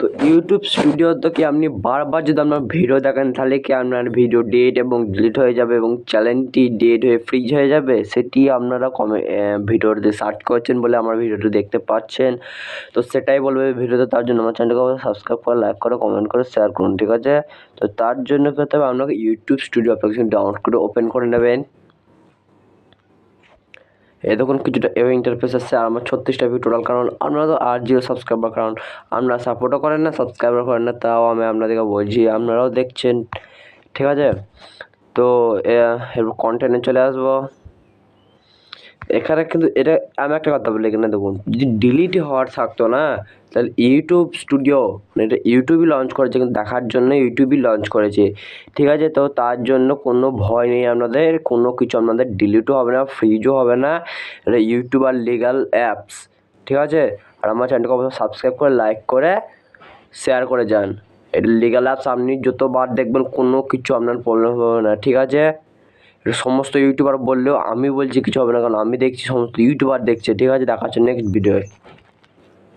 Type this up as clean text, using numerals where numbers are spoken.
তো YouTube studio তো কি আপনি বারবার যদি আপনার ভিডিও দেখেন তাহলে কি আপনার ভিডিও ডেট এবং ডিলিট হয়ে যাবে এবং চ্যানেলটি ডেট হয়ে ফ্রিজ হয়ে যাবে, সেটি আপনারা ভিডিওতে সার্চ করছেন বলে আমার ভিডিওটি দেখতে পাচ্ছেন। তো সেটাই বলবে ভিডিওতে, তার জন্য আমার চ্যানেলকে সাবস্ক্রাইব করে, লাইক করে, কমেন্ট করে, শেয়ার করুন, ঠিক আছে? তো তার জন্য কী করতে হবে, আপনাকে ইউটিউব স্টুডিও অ্যাপ্লিকেশন ডাউনলোড করে ওপেন করে নেবেন। এই দেখুন কিছুটা এভাবে ইন্টারফেস আসছে। আর আমার 36টা ভিউ টোটাল, কারণ আপনারা তো আর 0 সাবস্ক্রাইবার, কারণ আপনারা সাপোর্টও করেন না, সাবস্ক্রাইবার করেন না, তাও আমি আপনাদেরকে বলছি, আপনারাও দেখছেন, ঠিক আছে? তো এরপর কন্টেন্টে চলে আসবো। এখানে কিন্তু এটা আমি একটা কথা বলি, এখানে দেখুন যদি ডিলিট হওয়ার থাকতো না, তাহলে ইউটিউব স্টুডিও এটা ইউটিউবই লঞ্চ করেছে, কিন্তু দেখার জন্য ইউটিউবই লঞ্চ করেছে, ঠিক আছে? তো তার জন্য কোনো ভয় নেই আপনাদের, কোনো কিছু আপনাদের ডিলিটও হবে না, ফ্রিজও হবে না। এটা ইউটিউব আর লিগাল অ্যাপস, ঠিক আছে? আর আমার চ্যানেলকে অবশ্যই সাবস্ক্রাইব করে, লাইক করে, শেয়ার করে যান। এটা লিগাল অ্যাপস, আপনি যতবার দেখবেন কোনো কিছু আপনার প্রবলেম হবে না, ঠিক আছে? এটা সমস্ত ইউটিউবার বললেও আমি বলছি কিছু হবে না, কারণ আমি দেখছি সমস্ত ইউটিউবার দেখছে, ঠিক আছে? দেখাচ্ছে নেক্সট ভিডিওয়।